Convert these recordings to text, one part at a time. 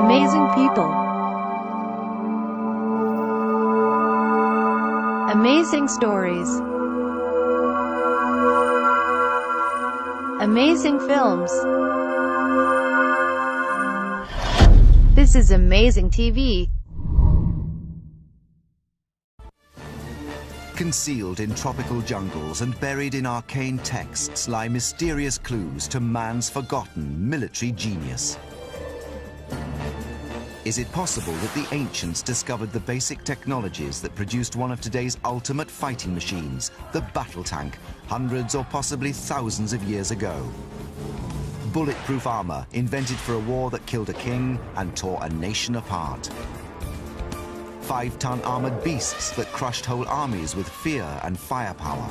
Amazing people. Amazing stories. Amazing films. This is amazing TV. Concealed in tropical jungles and buried in arcane texts lie mysterious clues to man's forgotten military genius. Is it possible that the ancients discovered the basic technologies that produced one of today's ultimate fighting machines, the battle tank, hundreds or possibly thousands of years ago? Bulletproof armor invented for a war that killed a king and tore a nation apart. 5-ton armored beasts that crushed whole armies with fear and firepower.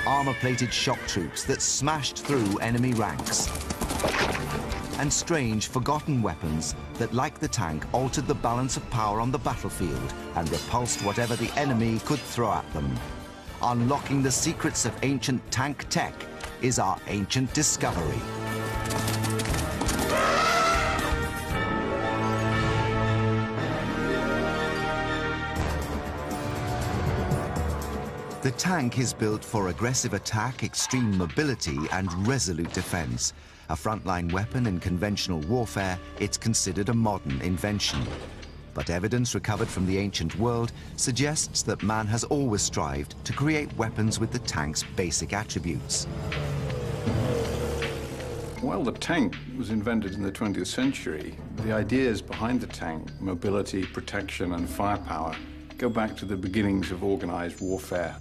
Armor-plated shock troops that smashed through enemy ranks. And strange, forgotten weapons that, like the tank, altered the balance of power on the battlefield and repulsed whatever the enemy could throw at them. Unlocking the secrets of ancient tank tech is our ancient discovery. The tank is built for aggressive attack, extreme mobility, and resolute defense. A frontline weapon in conventional warfare, it's considered a modern invention. But evidence recovered from the ancient world suggests that man has always strived to create weapons with the tank's basic attributes. While the tank was invented in the 20th century, the ideas behind the tank, mobility, protection, and firepower, go back to the beginnings of organized warfare.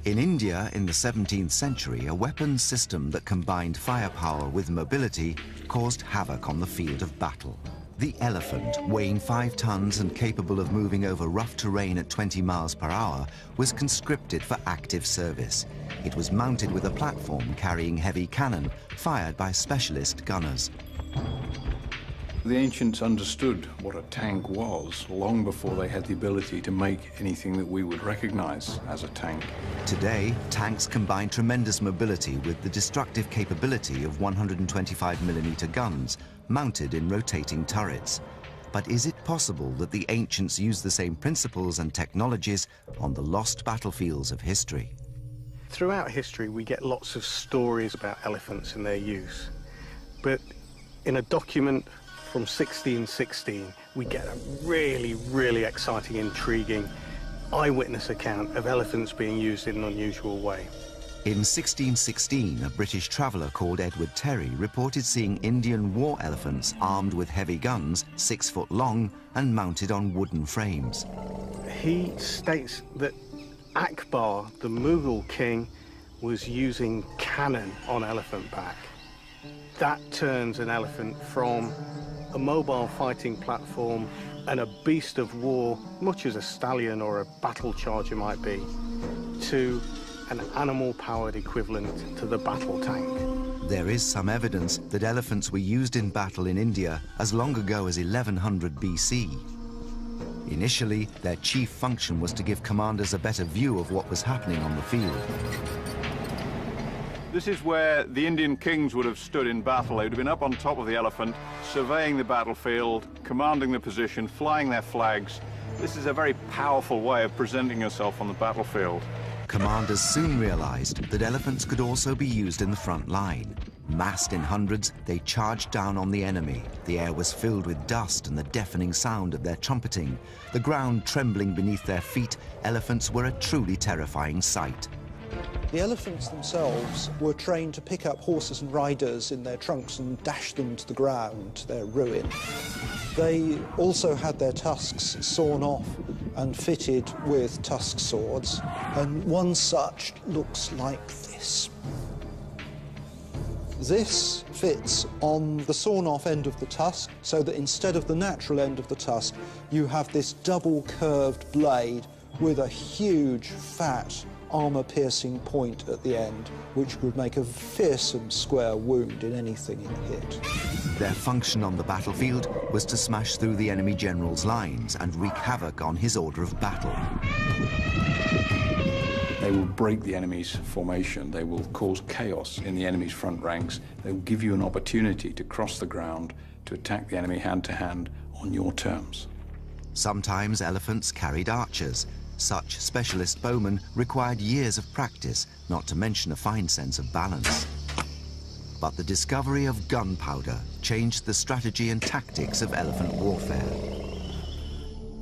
In India, in the 17th century, a weapons system that combined firepower with mobility caused havoc on the field of battle. The elephant, weighing 5 tons and capable of moving over rough terrain at 20 miles per hour, was conscripted for active service. It was mounted with a platform carrying heavy cannon, fired by specialist gunners. The ancients understood what a tank was long before they had the ability to make anything that we would recognize as a tank. Today, tanks combine tremendous mobility with the destructive capability of 125mm guns mounted in rotating turrets. But is it possible that the ancients used the same principles and technologies on the lost battlefields of history? Throughout history, we get lots of stories about elephants and their use. But in a document from 1616, we get a really exciting, intriguing eyewitness account of elephants being used in an unusual way. In 1616, a British traveller called Edward Terry reported seeing Indian war elephants armed with heavy guns, 6 foot long and mounted on wooden frames. He states that Akbar, the Mughal king, was using cannon on elephant back. That turns an elephant from a mobile fighting platform and a beast of war, much as a stallion or a battle charger might be, to an animal-powered equivalent to the battle tank. There is some evidence that elephants were used in battle in India as long ago as 1100 BC. Initially, their chief function was to give commanders a better view of what was happening on the field. This is where the Indian kings would have stood in battle. They would have been up on top of the elephant, surveying the battlefield, commanding the position, flying their flags. This is a very powerful way of presenting yourself on the battlefield. Commanders soon realized that elephants could also be used in the front line. Massed in hundreds, they charged down on the enemy. The air was filled with dust and the deafening sound of their trumpeting. The ground trembling beneath their feet, elephants were a truly terrifying sight. The elephants themselves were trained to pick up horses and riders in their trunks and dash them to the ground, to their ruin. They also had their tusks sawn off and fitted with tusk swords, and one such looks like this. This fits on the sawn-off end of the tusk, so that instead of the natural end of the tusk, you have this double-curved blade with a huge, fat, armor-piercing point at the end, which would make a fearsome square wound in anything it hit. Their function on the battlefield was to smash through the enemy general's lines and wreak havoc on his order of battle. They will break the enemy's formation. They will cause chaos in the enemy's front ranks. They will give you an opportunity to cross the ground, to attack the enemy hand-to-hand on your terms. Sometimes elephants carried archers. Such specialist bowmen required years of practice, not to mention a fine sense of balance. But the discovery of gunpowder changed the strategy and tactics of elephant warfare.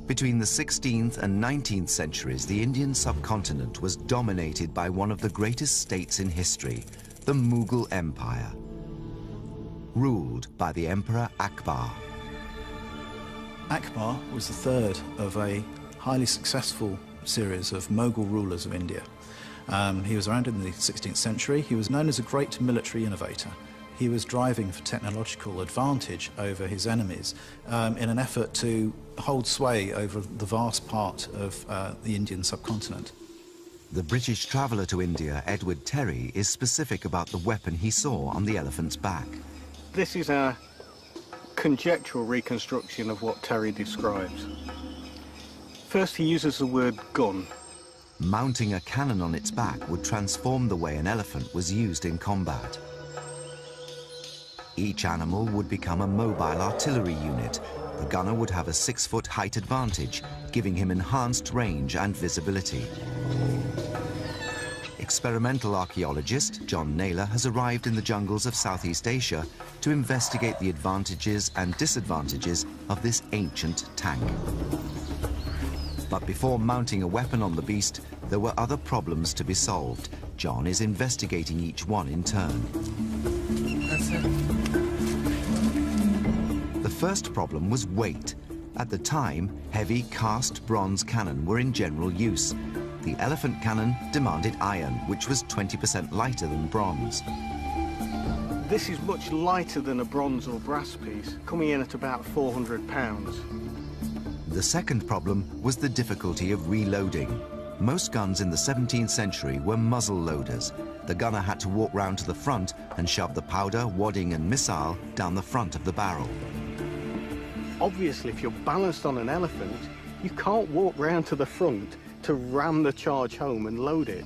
Between the 16th and 19th centuries, the Indian subcontinent was dominated by one of the greatest states in history, the Mughal Empire, ruled by the Emperor Akbar. Akbar was the third of a highly successful series of Mughal rulers of India. He was around in the 16th century. He was known as a great military innovator. He was driving for technological advantage over his enemies in an effort to hold sway over the vast part of the Indian subcontinent. The British traveller to India, Edward Terry, is specific about the weapon he saw on the elephant's back. This is a conjectural reconstruction of what Terry describes. First, he uses the word gun. Mounting a cannon on its back would transform the way an elephant was used in combat. Each animal would become a mobile artillery unit. The gunner would have a 6-foot height advantage, giving him enhanced range and visibility. Experimental archaeologist John Naylor has arrived in the jungles of Southeast Asia to investigate the advantages and disadvantages of this ancient tank. But before mounting a weapon on the beast, there were other problems to be solved. John is investigating each one in turn. That's it. The first problem was weight. At the time, heavy cast bronze cannon were in general use. The elephant cannon demanded iron, which was 20% lighter than bronze. This is much lighter than a bronze or brass piece, coming in at about 400 pounds. The second problem was the difficulty of reloading. Most guns in the 17th century were muzzle loaders. The gunner had to walk round to the front and shove the powder, wadding and missile down the front of the barrel. Obviously, if you're balanced on an elephant, you can't walk round to the front to ram the charge home and load it.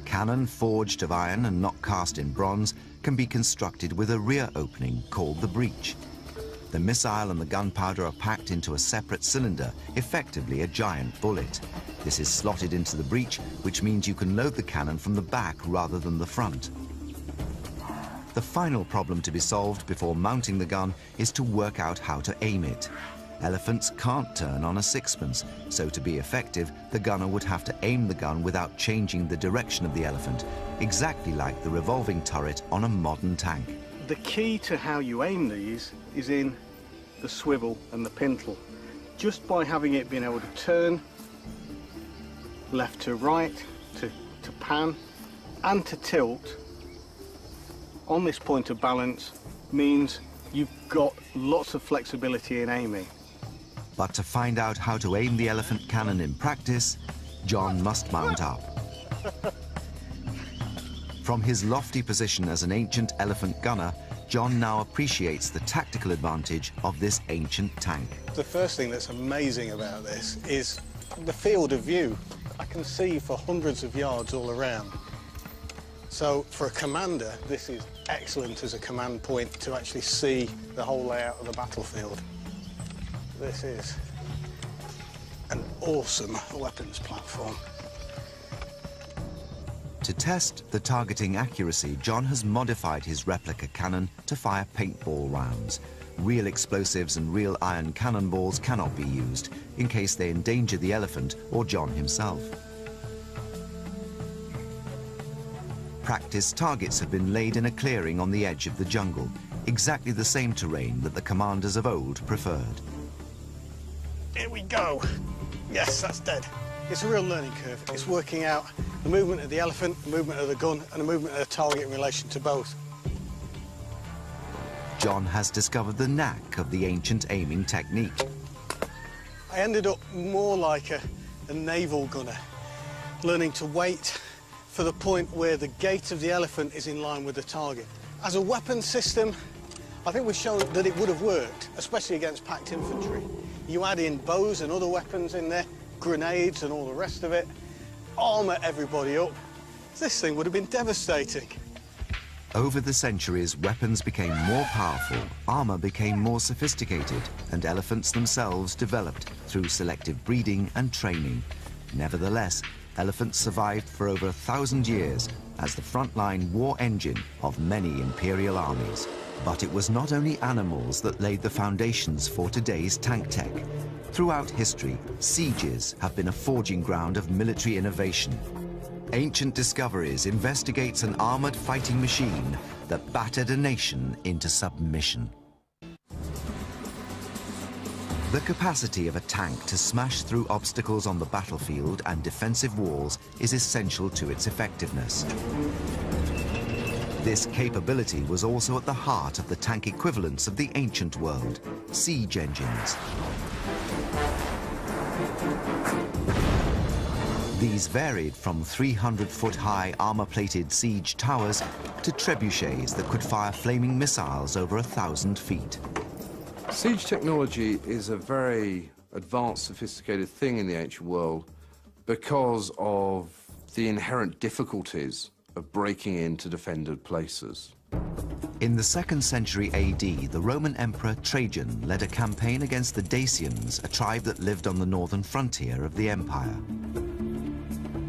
Cannon forged of iron and not cast in bronze can be constructed with a rear opening called the breech. The missile and the gunpowder are packed into a separate cylinder, effectively a giant bullet. This is slotted into the breech, which means you can load the cannon from the back rather than the front. The final problem to be solved before mounting the gun is to work out how to aim it. Elephants can't turn on a sixpence, so to be effective, the gunner would have to aim the gun without changing the direction of the elephant, exactly like the revolving turret on a modern tank. The key to how you aim these is in the swivel and the pintle. Just by having it being able to turn left to right, to pan, and to tilt on this point of balance means you've got lots of flexibility in aiming. But to find out how to aim the elephant cannon in practice, John must mount up. From his lofty position as an ancient elephant gunner, John now appreciates the tactical advantage of this ancient tank. The first thing that's amazing about this is the field of view. I can see for hundreds of yards all around. So for a commander, this is excellent as a command point to actually see the whole layout of the battlefield. This is an awesome weapons platform. To test the targeting accuracy, John has modified his replica cannon to fire paintball rounds. Real explosives and real iron cannonballs cannot be used in case they endanger the elephant or John himself. Practice targets have been laid in a clearing on the edge of the jungle, exactly the same terrain that the commanders of old preferred. Here we go. Yes, that's dead. It's a real learning curve. It's working out the movement of the elephant, the movement of the gun, and the movement of the target in relation to both. John has discovered the knack of the ancient aiming technique. I ended up more like a naval gunner, learning to wait for the point where the gait of the elephant is in line with the target. As a weapon system, I think we've shown that it would have worked, especially against packed infantry. You add in bows and other weapons in there, grenades and all the rest of it, armour everybody up. This thing would have been devastating. Over the centuries, weapons became more powerful, armor became more sophisticated, and elephants themselves developed through selective breeding and training. Nevertheless, elephants survived for over 1,000 years as the frontline war engine of many imperial armies. But it was not only animals that laid the foundations for today's tank tech. Throughout history, sieges have been a forging ground of military innovation. Ancient Discoveries investigates an armored fighting machine that battered a nation into submission. The capacity of a tank to smash through obstacles on the battlefield and defensive walls is essential to its effectiveness. This capability was also at the heart of the tank equivalents of the ancient world, siege engines. These varied from 300-foot-high armor-plated siege towers to trebuchets that could fire flaming missiles over 1,000 feet. Siege technology is a very advanced, sophisticated thing in the ancient world because of the inherent difficulties of breaking into defended places. In the 2nd century AD, the Roman Emperor Trajan led a campaign against the Dacians, a tribe that lived on the northern frontier of the empire.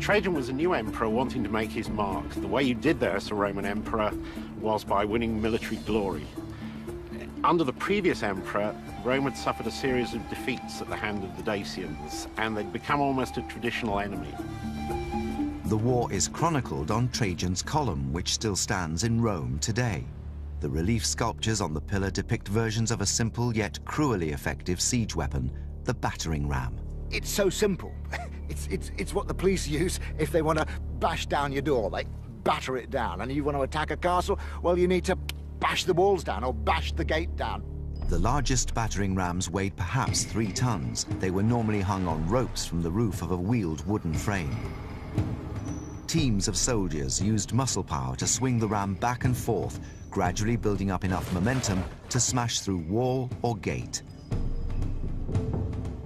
Trajan was a new emperor wanting to make his mark. The way you did that as a Roman emperor was by winning military glory. Under the previous emperor, Rome had suffered a series of defeats at the hand of the Dacians, and they'd become almost a traditional enemy. The war is chronicled on Trajan's column, which still stands in Rome today. The relief sculptures on the pillar depict versions of a simple yet cruelly effective siege weapon, the battering ram. It's so simple. It's what the police use if they want to bash down your door. They batter it down. And you want to attack a castle, well, you need to bash the walls down or bash the gate down. The largest battering rams weighed perhaps 3 tons. They were normally hung on ropes from the roof of a wheeled wooden frame. Teams of soldiers used muscle power to swing the ram back and forth, gradually building up enough momentum to smash through wall or gate.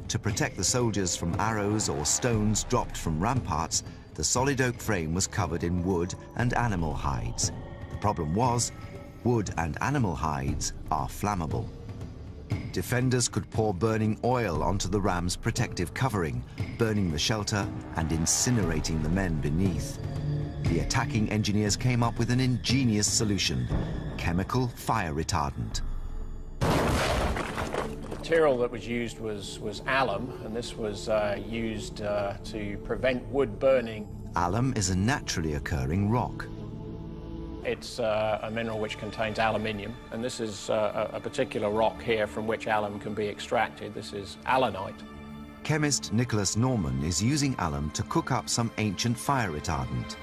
To protect the soldiers from arrows or stones dropped from ramparts, the solid oak frame was covered in wood and animal hides. The problem was, wood and animal hides are flammable. Defenders could pour burning oil onto the ram's protective covering, burning the shelter and incinerating the men beneath. The attacking engineers came up with an ingenious solution: chemical fire retardant. The material that was used was alum, and this was used to prevent wood burning. Alum is a naturally occurring rock. It's a mineral which contains aluminium, and this is a particular rock here from which alum can be extracted. This is alunite. Chemist Nicholas Norman is using alum to cook up some ancient fire retardant.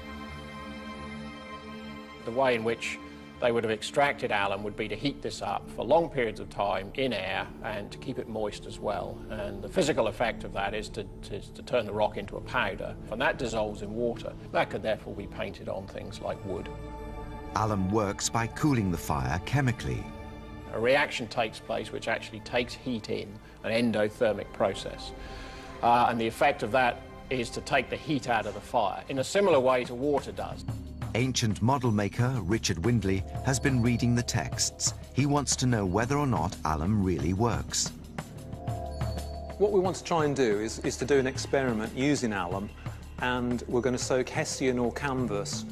The way in which they would have extracted alum would be to heat this up for long periods of time in air and to keep it moist as well. And the physical effect of that is to turn the rock into a powder, and that dissolves in water. That could therefore be painted on things like wood. Alum works by cooling the fire chemically. A reaction takes place which actually takes heat in, an endothermic process. And the effect of that is to take the heat out of the fire, in a similar way to water does. Ancient model maker Richard Windley has been reading the texts. He wants to know whether or not alum really works. What we want to try and do is to do an experiment using alum, and we're going to soak hessian or canvas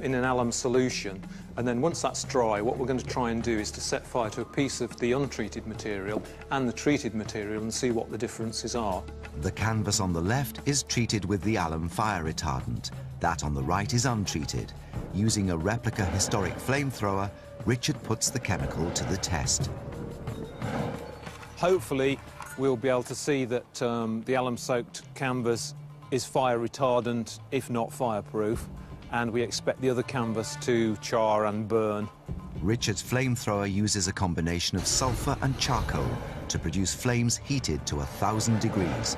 in an alum solution, and then once that's dry, what we're going to try and do is to set fire to a piece of the untreated material and the treated material and see what the differences are. The canvas on the left is treated with the alum fire retardant. That on the right is untreated. Using a replica historic flamethrower, Richard puts the chemical to the test. Hopefully, we'll be able to see that the alum-soaked canvas is fire retardant, if not fireproof, and we expect the other canvas to char and burn. Richard's flamethrower uses a combination of sulfur and charcoal to produce flames heated to 1,000 degrees.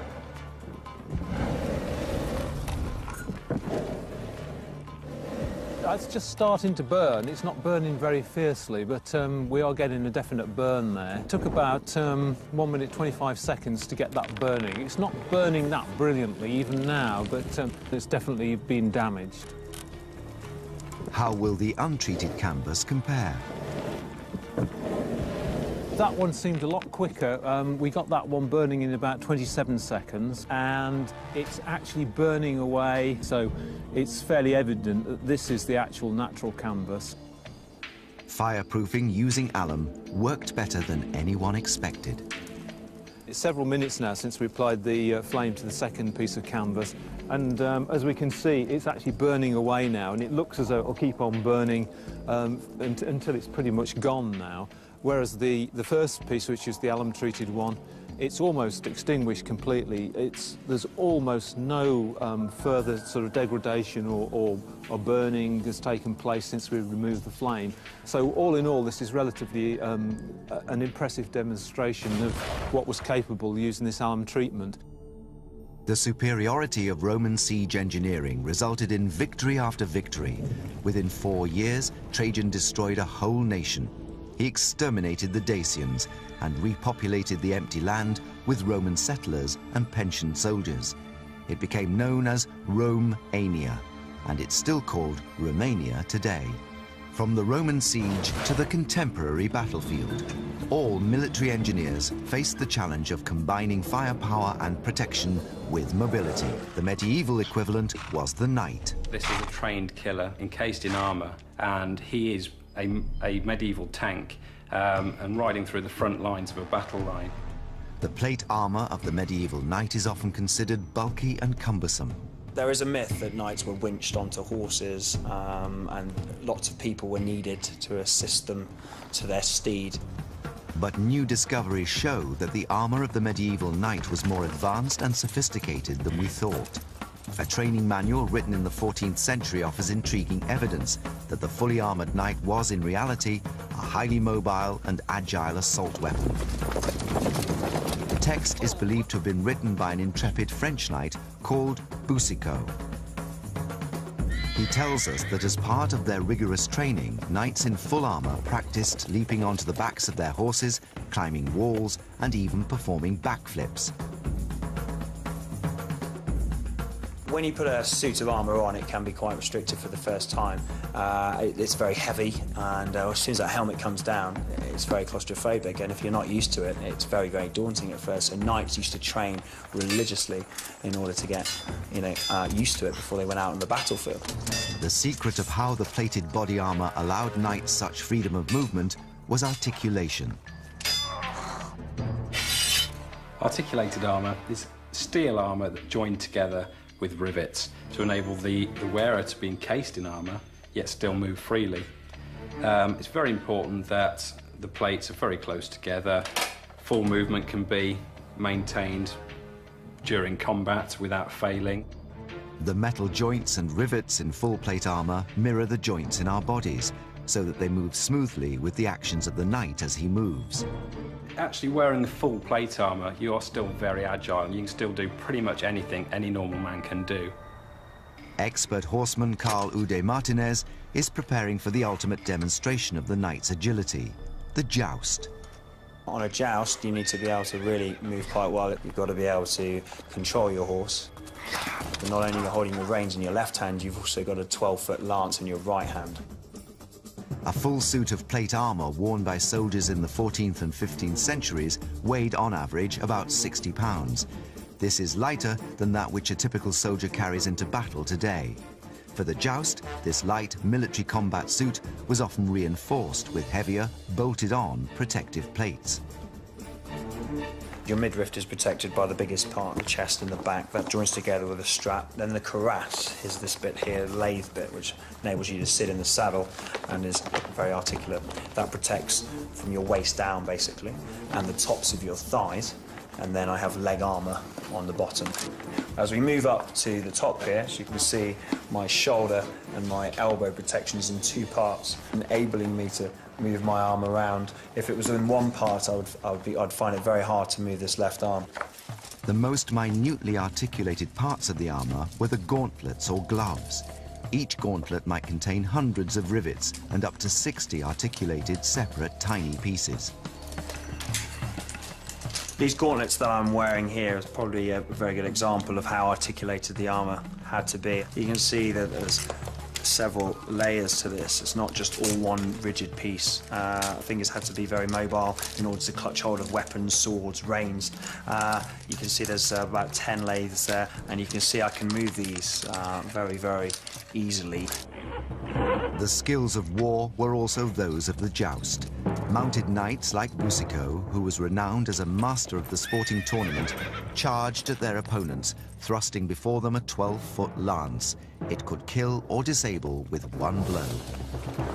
It's just starting to burn. It's not burning very fiercely, but we are getting a definite burn there. It took about 1 minute 25 seconds to get that burning. It's not burning that brilliantly even now, but it's definitely been damaged. How will the untreated canvas compare? That one seemed a lot quicker. We got that one burning in about 27 seconds, and it's actually burning away, so it's fairly evident that this is the actual natural canvas. Fireproofing using alum worked better than anyone expected. It's several minutes now since we applied the flame to the second piece of canvas, and as we can see, it's actually burning away now, and it looks as though it'll keep on burning until it's pretty much gone now. Whereas the first piece, which is the alum-treated one, it's almost extinguished completely. There's almost no further sort of degradation or burning has taken place since we removed the flame. So all in all, this is relatively an impressive demonstration of what was capable using this alum treatment. The superiority of Roman siege engineering resulted in victory after victory. Within 4 years, Trajan destroyed a whole nation. He exterminated the Dacians and repopulated the empty land with Roman settlers and pensioned soldiers. It became known as Rome-ania, and it's still called Romania today. From the Roman siege to the contemporary battlefield, all military engineers faced the challenge of combining firepower and protection with mobility. The medieval equivalent was the knight. This is a trained killer encased in armor, and he is a medieval tank and riding through the front lines of a battle line. The plate armor of the medieval knight is often considered bulky and cumbersome. There is a myth that knights were winched onto horses and lots of people were needed to assist them to their steed. But new discoveries show that the armor of the medieval knight was more advanced and sophisticated than we thought. A training manual written in the 14th century offers intriguing evidence that the fully armored knight was in reality a highly mobile and agile assault weapon. The text is believed to have been written by an intrepid French knight called Boucicaut. He tells us that as part of their rigorous training, knights in full armor practiced leaping onto the backs of their horses, climbing walls, and even performing backflips. When you put a suit of armour on, it can be quite restrictive for the first time. It's very heavy, and as soon as that helmet comes down, it's very claustrophobic, and if you're not used to it, it's very, very daunting at first. So knights used to train religiously in order to get, used to it before they went out on the battlefield. The secret of how the plated body armour allowed knights such freedom of movement was articulation. Articulated armour is steel armour that joined together with rivets to enable the wearer to be encased in armour, yet still move freely. It's very important that the plates are very close together. Full movement can be maintained during combat without failing. The metal joints and rivets in full plate armour mirror the joints in our bodies, so that they move smoothly with the actions of the knight as he moves. Actually, wearing the full plate armour, you are still very agile, and you can still do pretty much anything any normal man can do. Expert horseman Carl Ude Martinez is preparing for the ultimate demonstration of the knight's agility, the joust. On a joust, you need to be able to really move quite well. You've got to be able to control your horse. But not only are you holding the reins in your left hand, you've also got a 12-foot lance in your right hand. A full suit of plate armour worn by soldiers in the 14th and 15th centuries weighed on average about 60 pounds. This is lighter than that which a typical soldier carries into battle today. For the joust, this light military combat suit was often reinforced with heavier, bolted-on protective plates. Your midriff is protected by the biggest part, the chest and the back. That joins together with a strap. Then the cuirass is this bit here, the lathe bit, which enables you to sit in the saddle and is very articulate. That protects from your waist down, basically, and the tops of your thighs. And then I have leg armour on the bottom. As we move up to the top here, as you can see, my shoulder and my elbow protection is in two parts, enabling me to move my arm around. If it was in one part, I'd find it very hard to move this left arm. The most minutely articulated parts of the armour were the gauntlets or gloves. Each gauntlet might contain hundreds of rivets and up to 60 articulated separate tiny pieces. These gauntlets that I'm wearing here is probably a very good example of how articulated the armour had to be. You can see that there's several layers to this. It's not just all one rigid piece. Fingers had to be very mobile in order to clutch hold of weapons, swords, reins. You can see there's about 10 lathes there, and you can see I can move these very, very easily. The skills of war were also those of the joust. Mounted knights like Boucicaut, who was renowned as a master of the sporting tournament, charged at their opponents, thrusting before them a 12-foot lance. It could kill or disable with one blow.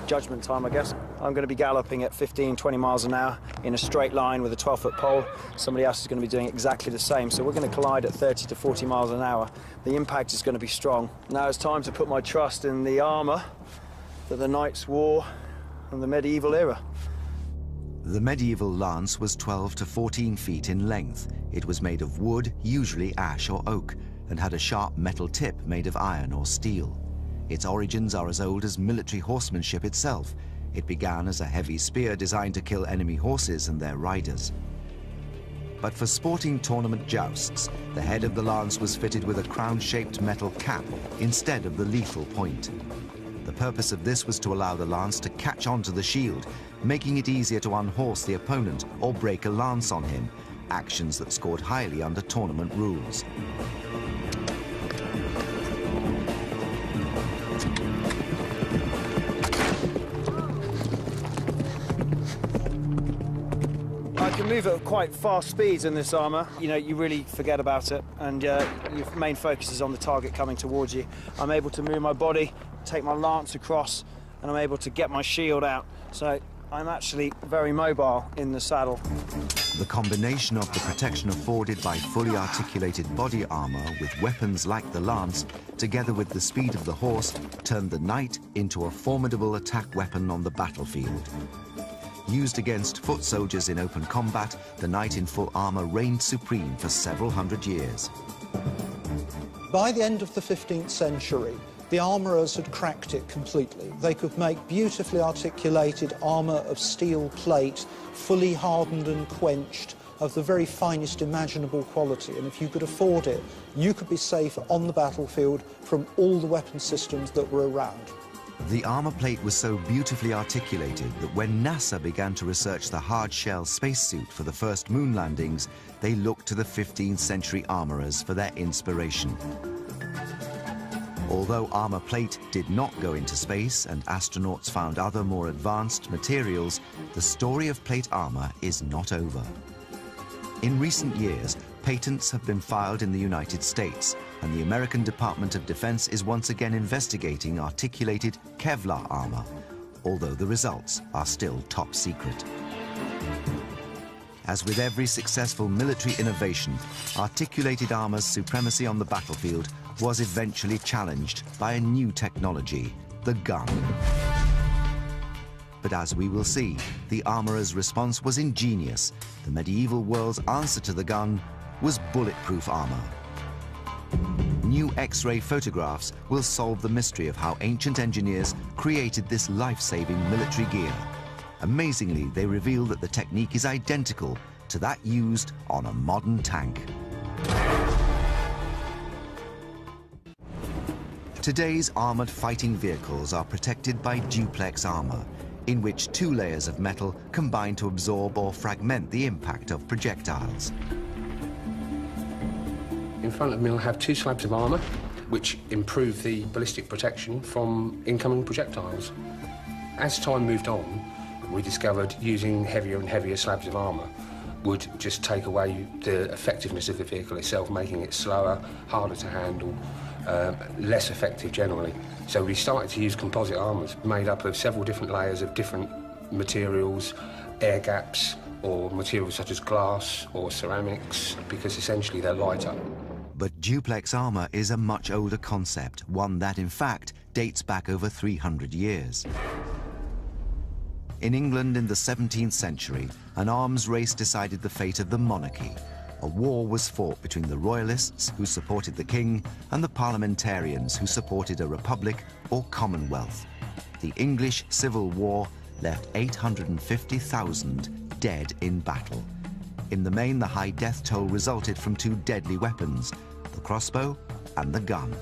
Judgment time, I guess. I'm going to be galloping at 15, 20 miles an hour in a straight line with a 12-foot pole. Somebody else is going to be doing exactly the same, so we're going to collide at 30 to 40 miles an hour. The impact is going to be strong. Now it's time to put my trust in the armour that the knights wore in the medieval era. The medieval lance was 12 to 14 feet in length. It was made of wood, usually ash or oak, and had a sharp metal tip made of iron or steel. Its origins are as old as military horsemanship itself. It began as a heavy spear designed to kill enemy horses and their riders. But for sporting tournament jousts, the head of the lance was fitted with a crown-shaped metal cap instead of the lethal point. The purpose of this was to allow the lance to catch onto the shield, making it easier to unhorse the opponent or break a lance on him, actions that scored highly under tournament rules. I can move at quite fast speeds in this armour. You know, you really forget about it, and your main focus is on the target coming towards you. I'm able to move my body, take my lance across, and I'm able to get my shield out. So I'm actually very mobile in the saddle. The combination of the protection afforded by fully articulated body armour with weapons like the lance, together with the speed of the horse, turned the knight into a formidable attack weapon on the battlefield. Used against foot soldiers in open combat, the knight in full armour reigned supreme for several hundred years. By the end of the 15th century, the armourers had cracked it completely. They could make beautifully articulated armour of steel plate, fully hardened and quenched, of the very finest imaginable quality. And if you could afford it, you could be safe on the battlefield from all the weapon systems that were around. The armour plate was so beautifully articulated that when NASA began to research the hard-shell spacesuit for the first moon landings, they looked to the 15th century armourers for their inspiration. Although armour plate did not go into space and astronauts found other more advanced materials, the story of plate armour is not over. In recent years, patents have been filed in the United States, and the American Department of Defense is once again investigating articulated Kevlar armour, although the results are still top secret. As with every successful military innovation, articulated armour's supremacy on the battlefield was eventually challenged by a new technology, the gun. But as we will see, the armourer's response was ingenious. The medieval world's answer to the gun was bulletproof armour. New X-ray photographs will solve the mystery of how ancient engineers created this life-saving military gear. Amazingly, they reveal that the technique is identical to that used on a modern tank. Today's armoured fighting vehicles are protected by duplex armour, in which two layers of metal combine to absorb or fragment the impact of projectiles. In front of me, I'll have two slabs of armour, which improve the ballistic protection from incoming projectiles. As time moved on, we discovered using heavier and heavier slabs of armour would just take away the effectiveness of the vehicle itself, making it slower, harder to handle, less effective generally. So we started to use composite armours made up of several different layers of different materials, air gaps, or materials such as glass or ceramics, because essentially they're lighter. But duplex armour is a much older concept, one that, in fact, dates back over 300 years. In England in the 17th century, an arms race decided the fate of the monarchy. A war was fought between the royalists, who supported the king, and the parliamentarians, who supported a republic or commonwealth. The English Civil War left 850,000 dead in battle. In the main, the high death toll resulted from two deadly weapons, the crossbow and the gun.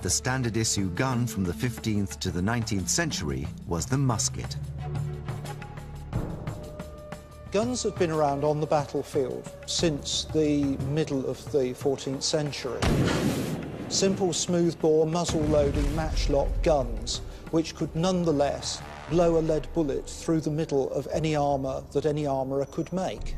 The standard issue gun from the 15th to the 19th century was the musket. Guns have been around on the battlefield since the middle of the 14th century. Simple smoothbore muzzle-loading matchlock guns, which could nonetheless blow a lead bullet through the middle of any armour that any armourer could make.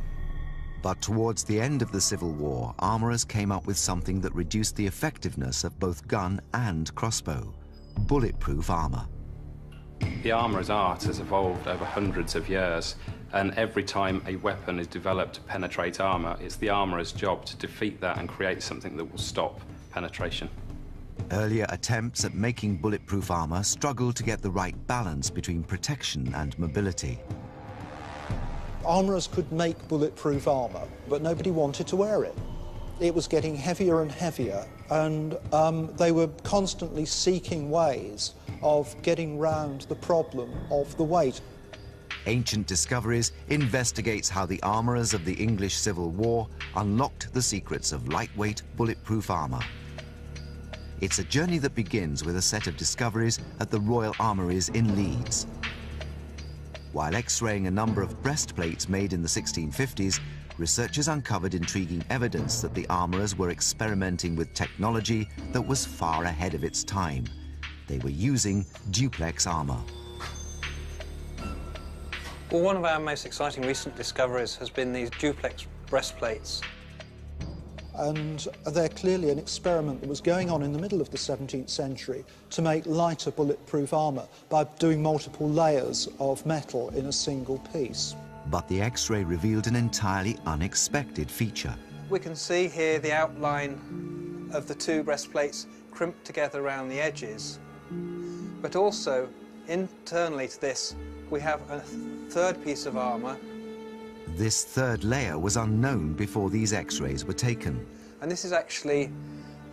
But towards the end of the Civil War, armourers came up with something that reduced the effectiveness of both gun and crossbow: bulletproof armour. The armourer's art has evolved over hundreds of years, and every time a weapon is developed to penetrate armour, it's the armourer's job to defeat that and create something that will stop penetration. Earlier attempts at making bulletproof armour struggled to get the right balance between protection and mobility. Armourers could make bulletproof armour, but nobody wanted to wear it. It was getting heavier and heavier, and they were constantly seeking ways of getting round the problem of the weight. Ancient Discoveries investigates how the armourers of the English Civil War unlocked the secrets of lightweight, bulletproof armour. It's a journey that begins with a set of discoveries at the Royal Armouries in Leeds. While X-raying a number of breastplates made in the 1650s, researchers uncovered intriguing evidence that the armourers were experimenting with technology that was far ahead of its time. They were using duplex armour. Well, one of our most exciting recent discoveries has been these duplex breastplates. And they're clearly an experiment that was going on in the middle of the 17th century to make lighter bulletproof armour by doing multiple layers of metal in a single piece. But the X-ray revealed an entirely unexpected feature. We can see here the outline of the two breastplates crimped together around the edges. But also, internally to this, we have a third piece of armour. This third layer was unknown before these X-rays were taken. And this is actually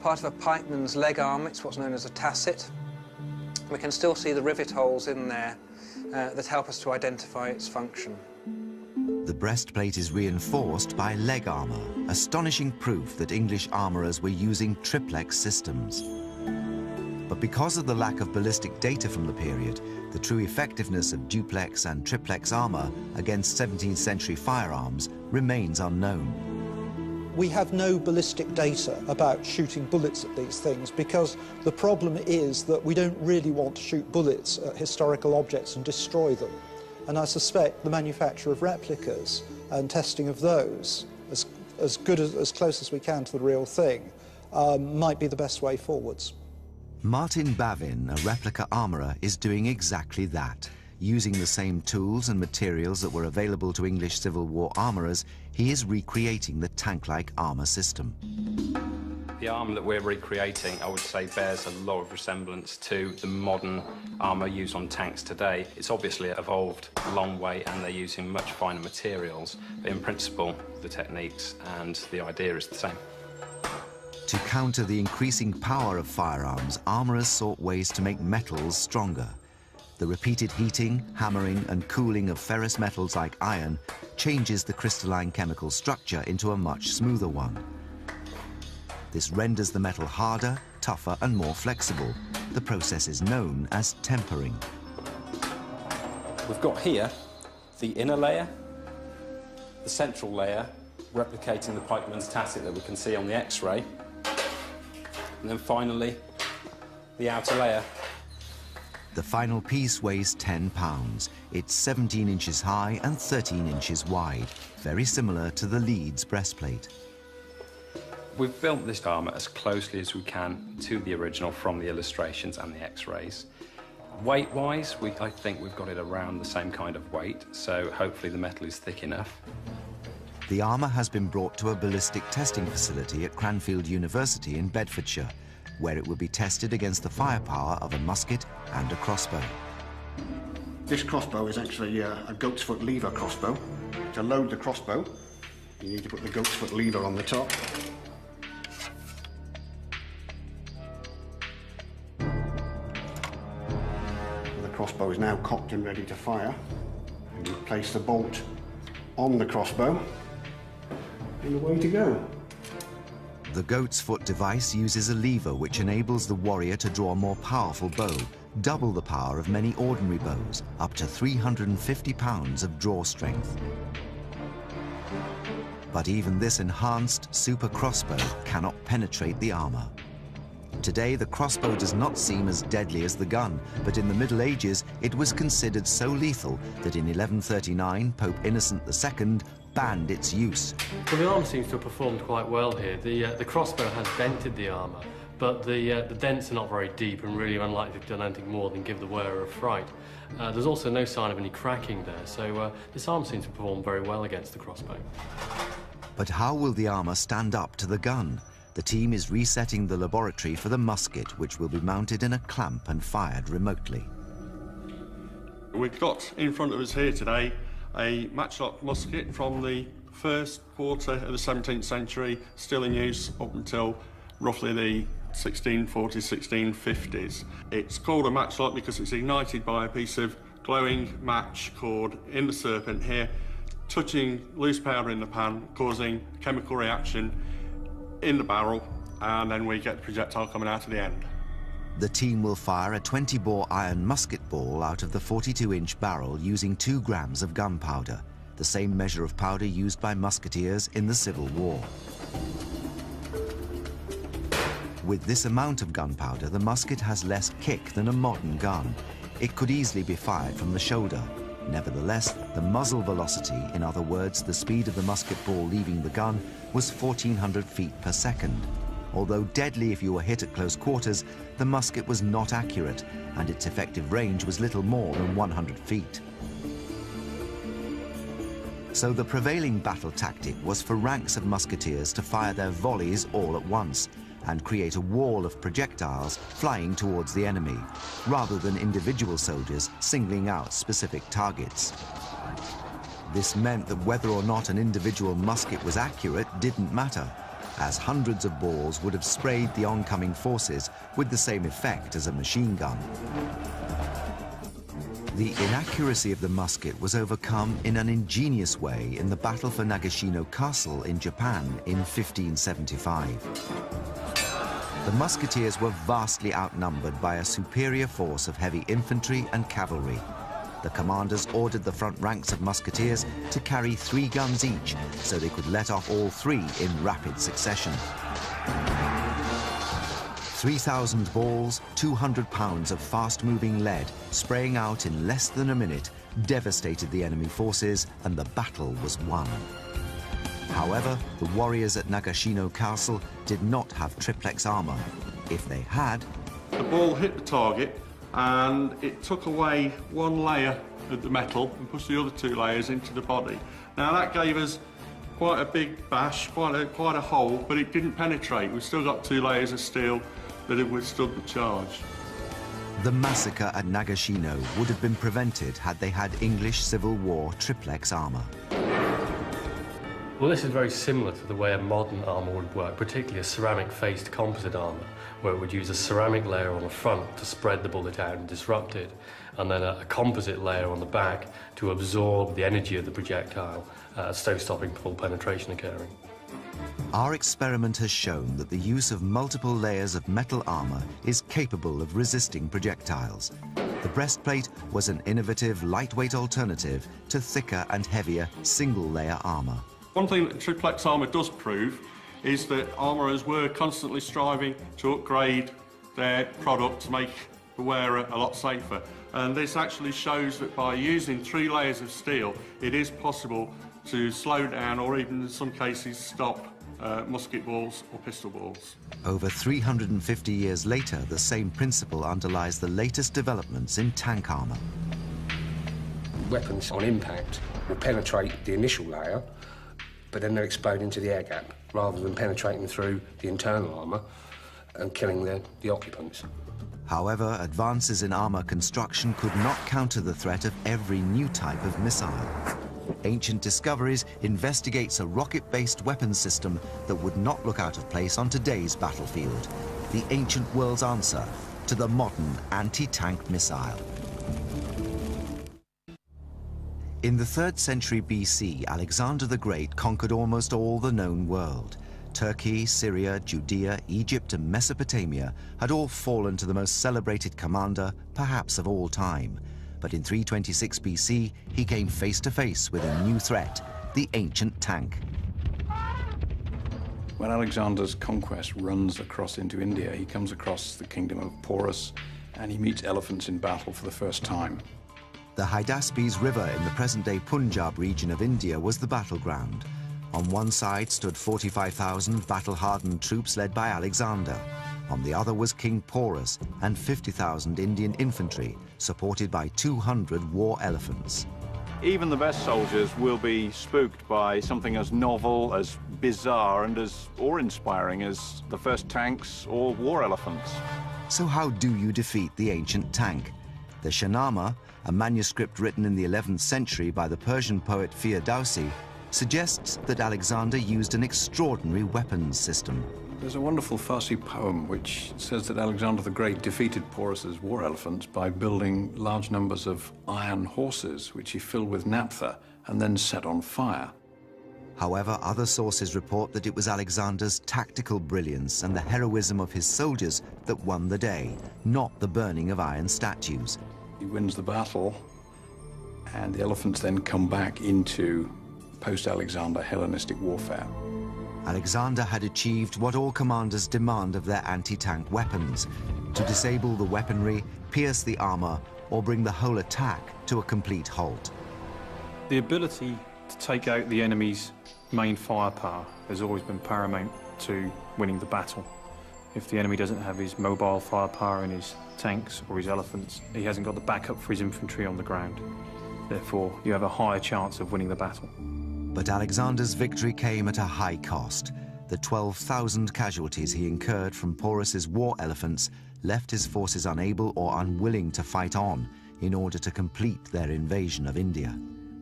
part of a pikeman's leg arm. It's what's known as a tasset. We can still see the rivet holes in there that help us to identify its function. The breastplate is reinforced by leg armour, astonishing proof that English armourers were using triplex systems. But because of the lack of ballistic data from the period, the true effectiveness of duplex and triplex armour against 17th century firearms remains unknown. We have no ballistic data about shooting bullets at these things because the problem is that we don't really want to shoot bullets at historical objects and destroy them. And I suspect the manufacture of replicas and testing of those, as close as we can to the real thing, might be the best way forwards. Martin Bavin, a replica armourer, is doing exactly that. Using the same tools and materials that were available to English Civil War armourers, he is recreating the tank-like armour system. The armour that we're recreating, I would say, bears a lot of resemblance to the modern armour used on tanks today. It's obviously evolved a long way and they're using much finer materials, but in principle, the techniques and the idea is the same. To counter the increasing power of firearms, armourers sought ways to make metals stronger. The repeated heating, hammering and cooling of ferrous metals like iron changes the crystalline chemical structure into a much smoother one. This renders the metal harder, tougher and more flexible. The process is known as tempering. We've got here the inner layer, the central layer, replicating the pikeman's tasset that we can see on the X-ray, and then finally the outer layer. The final piece weighs 10 pounds. It's 17 inches high and 13 inches wide, very similar to the Leeds breastplate. We've built this armour as closely as we can to the original from the illustrations and the X-rays. Weight-wise, I think we've got it around the same kind of weight, so hopefully the metal is thick enough. The armour has been brought to a ballistic testing facility at Cranfield University in Bedfordshire, where it will be tested against the firepower of a musket and a crossbow. This crossbow is actually a goat's foot lever crossbow. To load the crossbow, you need to put the goat's foot lever on the top. The crossbow is now cocked and ready to fire. And you place the bolt on the crossbow, and away to go. The goat's foot device uses a lever which enables the warrior to draw a more powerful bow, double the power of many ordinary bows, up to 350 pounds of draw strength. But even this enhanced super crossbow cannot penetrate the armor. Today, the crossbow does not seem as deadly as the gun, but in the Middle Ages, it was considered so lethal that in 1139, Pope Innocent II banned its use. Well, the armour seems to have performed quite well here. The crossbow has dented the armour, but the dents are not very deep and really unlikely to have done anything more than give the wearer a fright. There's also no sign of any cracking there, so this armour seems to perform very well against the crossbow. But how will the armour stand up to the gun? The team is resetting the laboratory for the musket, which will be mounted in a clamp and fired remotely. We've got in front of us here today a matchlock musket from the first quarter of the 17th century, still in use up until roughly the 1640s, 1650s. It's called a matchlock because it's ignited by a piece of glowing match cord in the serpent here, touching loose powder in the pan, causing chemical reaction in the barrel, and then we get the projectile coming out of the end. The team will fire a 20-bore iron musket ball out of the 42-inch barrel using 2 grams of gunpowder, the same measure of powder used by musketeers in the Civil War. With this amount of gunpowder, the musket has less kick than a modern gun. It could easily be fired from the shoulder. Nevertheless, the muzzle velocity, in other words, the speed of the musket ball leaving the gun, was 1,400 feet per second. Although deadly if you were hit at close quarters, the musket was not accurate, and its effective range was little more than 100 feet. So the prevailing battle tactic was for ranks of musketeers to fire their volleys all at once, and create a wall of projectiles flying towards the enemy, rather than individual soldiers singling out specific targets. This meant that whether or not an individual musket was accurate didn't matter, as hundreds of balls would have sprayed the oncoming forces with the same effect as a machine gun. The inaccuracy of the musket was overcome in an ingenious way in the battle for Nagashino Castle in Japan in 1575. The musketeers were vastly outnumbered by a superior force of heavy infantry and cavalry. The commanders ordered the front ranks of musketeers to carry 3 guns each, so they could let off all 3 in rapid succession. 3,000 balls, 200 pounds of fast-moving lead, spraying out in less than a minute, devastated the enemy forces, and the battle was won. However, the warriors at Nagashino Castle did not have triplex armor. If they had... The ball hit the target, and it took away 1 layer of the metal and pushed the other 2 layers into the body. Now that gave us quite a big bash, quite a hole, but it didn't penetrate. We've still got 2 layers of steel that have withstood the charge. The massacre at Nagashino would have been prevented had they had English Civil War triplex armor. Well, this is very similar to the way a modern armour would work, particularly a ceramic-faced composite armour, where it would use a ceramic layer on the front to spread the bullet out and disrupt it, and then a composite layer on the back to absorb the energy of the projectile, so stopping full penetration occurring. Our experiment has shown that the use of multiple layers of metal armor is capable of resisting projectiles. The breastplate was an innovative, lightweight alternative to thicker and heavier single-layer armor. One thing that triplex armour does prove is that armourers were constantly striving to upgrade their product to make the wearer a lot safer. And this actually shows that by using 3 layers of steel, it is possible to slow down or even in some cases stop musket balls or pistol balls. Over 350 years later, the same principle underlies the latest developments in tank armor. Weapons on impact will penetrate the initial layer, but then they'll explode into the air gap, rather than penetrating through the internal armour and killing the occupants. However, advances in armor construction could not counter the threat of every new type of missile. Ancient Discoveries investigates a rocket-based weapons system that would not look out of place on today's battlefield. The ancient world's answer to the modern anti-tank missile. In the 3rd century BC, Alexander the Great conquered almost all the known world. Turkey, Syria, Judea, Egypt and Mesopotamia had all fallen to the most celebrated commander, perhaps of all time. But in 326 BC, he came face to face with a new threat, the ancient tank. When Alexander's conquest runs across into India, he comes across the kingdom of Porus, and he meets elephants in battle for the first time. The Hydaspes River in the present-day Punjab region of India was the battleground. On one side stood 45,000 battle-hardened troops led by Alexander. On the other was King Porus and 50,000 Indian infantry, supported by 200 war elephants. Even the best soldiers will be spooked by something as novel, as bizarre and as awe-inspiring as the first tanks or war elephants. So how do you defeat the ancient tank? The Shahnameh, a manuscript written in the 11th century by the Persian poet Firdausi, suggests that Alexander used an extraordinary weapons system. There's a wonderful Farsi poem which says that Alexander the Great defeated Porus's war elephants by building large numbers of iron horses, which he filled with naphtha and then set on fire. However, other sources report that it was Alexander's tactical brilliance and the heroism of his soldiers that won the day, not the burning of iron statues. He wins the battle, and the elephants then come back into post-Alexander Hellenistic warfare. Alexander had achieved what all commanders demand of their anti-tank weapons: to disable the weaponry, pierce the armor, or bring the whole attack to a complete halt. The ability to take out the enemy's main firepower has always been paramount to winning the battle. If the enemy doesn't have his mobile firepower in his tanks or his elephants, he hasn't got the backup for his infantry on the ground. Therefore, you have a higher chance of winning the battle. But Alexander's victory came at a high cost. The 12,000 casualties he incurred from Porus's war elephants left his forces unable or unwilling to fight on in order to complete their invasion of India.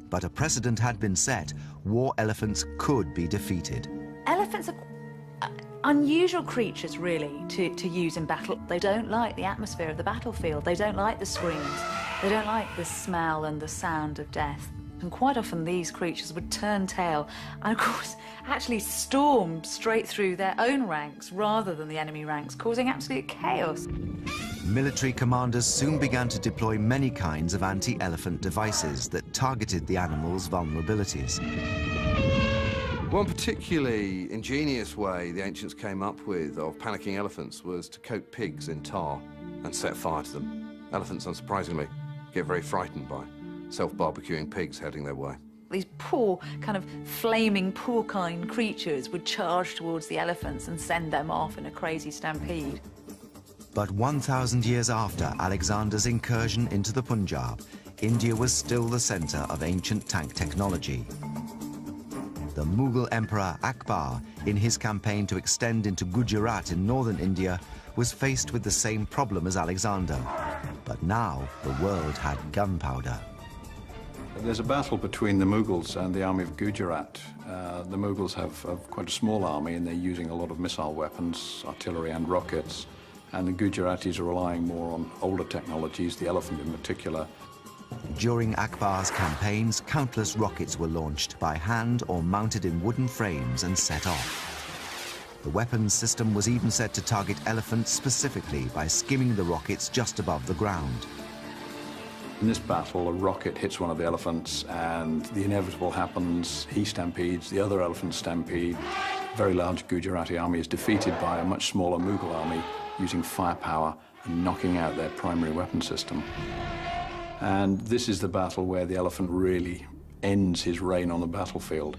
But a precedent had been set. War elephants could be defeated. Elephants are unusual creatures, really, to use in battle. They don't like the atmosphere of the battlefield. They don't like the screams. They don't like the smell and the sound of death. And quite often these creatures would turn tail and, of course, actually storm straight through their own ranks rather than the enemy ranks, causing absolute chaos. Military commanders soon began to deploy many kinds of anti-elephant devices that targeted the animal's vulnerabilities. One particularly ingenious way the ancients came up with of panicking elephants was to coat pigs in tar and set fire to them. Elephants, unsurprisingly, get very frightened by self-barbecuing pigs heading their way. These poor, kind of flaming porcine creatures would charge towards the elephants and send them off in a crazy stampede. But 1,000 years after Alexander's incursion into the Punjab, India was still the center of ancient tank technology. The Mughal Emperor Akbar, in his campaign to extend into Gujarat in northern India, was faced with the same problem as Alexander. But now the world had gunpowder. There's a battle between the Mughals and the army of Gujarat. The Mughals have quite a small army, and they're using a lot of missile weapons, artillery and rockets. And the Gujaratis are relying more on older technologies, the elephant in particular. During Akbar's campaigns, countless rockets were launched by hand or mounted in wooden frames and set off. The weapons system was even said to target elephants specifically by skimming the rockets just above the ground. In this battle, a rocket hits one of the elephants, and the inevitable happens. He stampedes, the other elephants stampede. A very large Gujarati army is defeated by a much smaller Mughal army using firepower and knocking out their primary weapon system. And this is the battle where the elephant really ends his reign on the battlefield.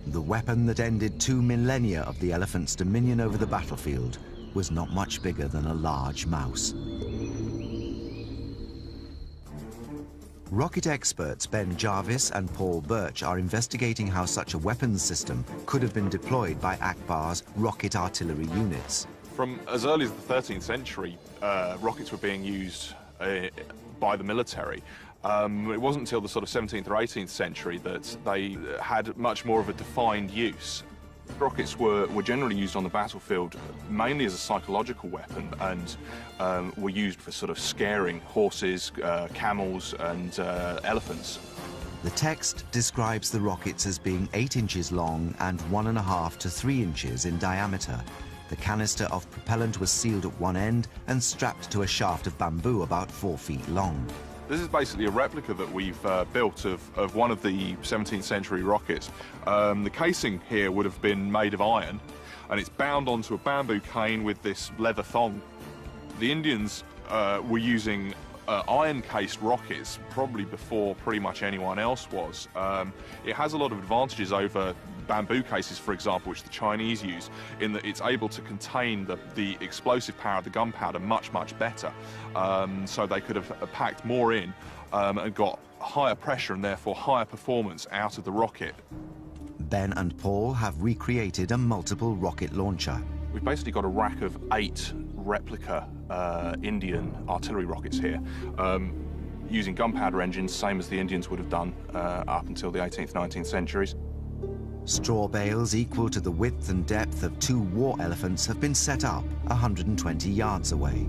The weapon that ended 2 millennia of the elephant's dominion over the battlefield was not much bigger than a large mouse. Rocket experts Ben Jarvis and Paul Birch are investigating how such a weapons system could have been deployed by Akbar's rocket artillery units. From as early as the 13th century, rockets were being used by the military. It wasn't until the sort of 17th or 18th century that they had much more of a defined use. Rockets were generally used on the battlefield mainly as a psychological weapon, and were used for sort of scaring horses, camels and elephants. The text describes the rockets as being 8 inches long and 1.5 to 3 inches in diameter. The canister of propellant was sealed at one end and strapped to a shaft of bamboo about 4 feet long. This is basically a replica that we've built of one of the 17th century rockets. The casing here would have been made of iron, and it's bound onto a bamboo cane with this leather thong. The Indians were using iron-cased rockets probably before pretty much anyone else was. It has a lot of advantages over bamboo cases, for example, which the Chinese use, in that it's able to contain the explosive power of the gunpowder much, much better. So they could have packed more in and got higher pressure and therefore higher performance out of the rocket. Ben and Paul have recreated a multiple rocket launcher. We've basically got a rack of 8 replica Indian artillery rockets here, using gunpowder engines, same as the Indians would have done up until the 18th, 19th centuries. Straw bales equal to the width and depth of 2 war elephants have been set up 120 yards away.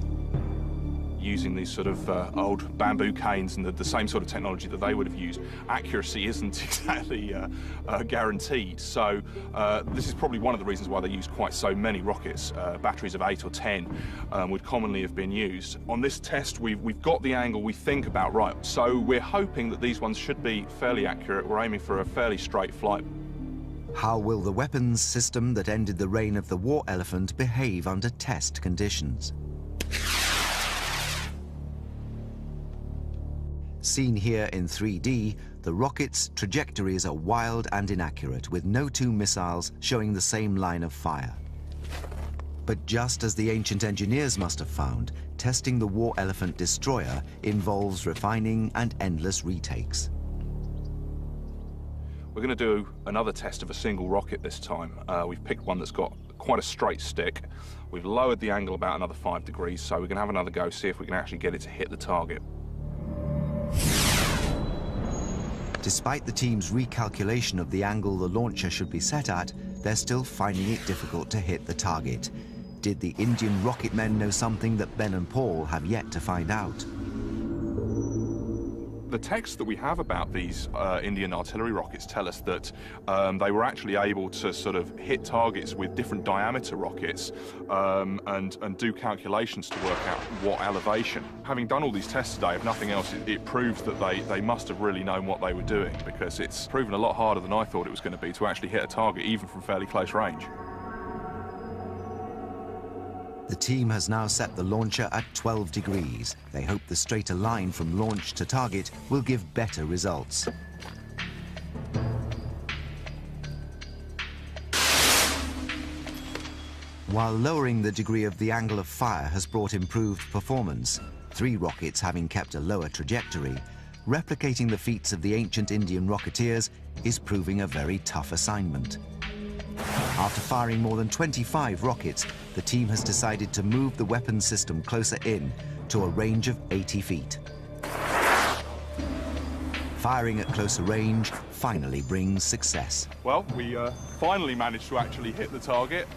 Using these sort of old bamboo canes and the same sort of technology that they would have used, accuracy isn't exactly guaranteed. So this is probably one of the reasons why they use quite so many rockets. Batteries of 8 or 10 would commonly have been used. On this test, we've got the angle we think about right. So we're hoping that these ones should be fairly accurate. We're aiming for a fairly straight flight. How will the weapons system that ended the reign of the war elephant behave under test conditions? Seen here in 3D, the rocket's trajectories are wild and inaccurate, with no 2 missiles showing the same line of fire. But just as the ancient engineers must have found, testing the war elephant destroyer involves refining and endless retakes. We're going to do another test of a single rocket this time. We've picked one that's got quite a straight stick. We've lowered the angle about another 5 degrees, so we're going to have another go, see if we can actually get it to hit the target. Despite the team's recalculation of the angle the launcher should be set at, they're still finding it difficult to hit the target. Did the Indian rocket men know something that Ben and Paul have yet to find out? The texts that we have about these Indian artillery rockets tell us that they were actually able to sort of hit targets with different diameter rockets and do calculations to work out what elevation. Having done all these tests today, if nothing else, it proves that they must have really known what they were doing, because it's proven a lot harder than I thought it was going to be to actually hit a target, even from fairly close range. The team has now set the launcher at 12 degrees. They hope the straighter line from launch to target will give better results. While lowering the degree of the angle of fire has brought improved performance, 3 rockets having kept a lower trajectory, replicating the feats of the ancient Indian rocketeers is proving a very tough assignment. After firing more than 25 rockets, the team has decided to move the weapons system closer in to a range of 80 feet. Firing at closer range finally brings success. Well, we finally managed to actually hit the target.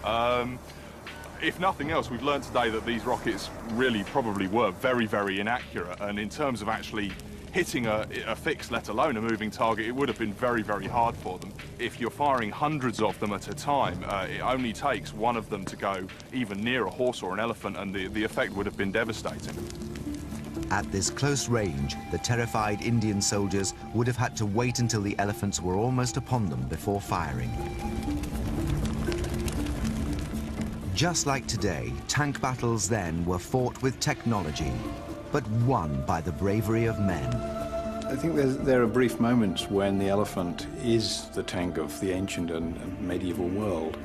If nothing else, we've learned today that these rockets really probably were very, very inaccurate, and in terms of actually hitting a fixed, let alone a moving target, it would have been very, very hard for them. If you're firing hundreds of them at a time, it only takes one of them to go even near a horse or an elephant, and the effect would have been devastating. At this close range, the terrified Indian soldiers would have had to wait until the elephants were almost upon them before firing. Just like today, tank battles then were fought with technology, but won by the bravery of men. I think there are brief moments when the elephant is the tank of the ancient and medieval world,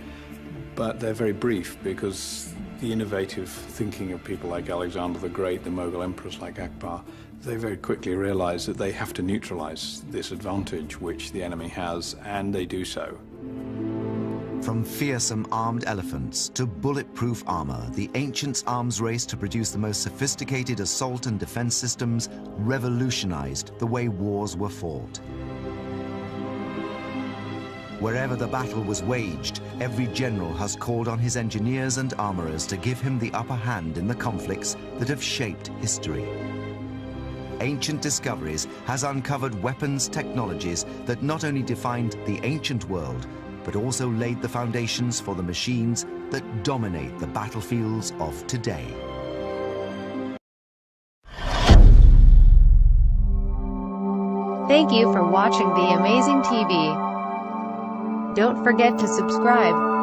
but they're very brief because the innovative thinking of people like Alexander the Great, the Mughal emperors like Akbar, they very quickly realize that they have to neutralize this advantage which the enemy has, and they do so. From fearsome armed elephants to bulletproof armor, the ancients' arms race to produce the most sophisticated assault and defense systems revolutionized the way wars were fought. Wherever the battle was waged, every general has called on his engineers and armorers to give him the upper hand in the conflicts that have shaped history. Ancient Discoveries has uncovered weapons technologies that not only defined the ancient world, but also laid the foundations for the machines that dominate the battlefields of today. Thank you for watching The Amazing TV. Don't forget to subscribe.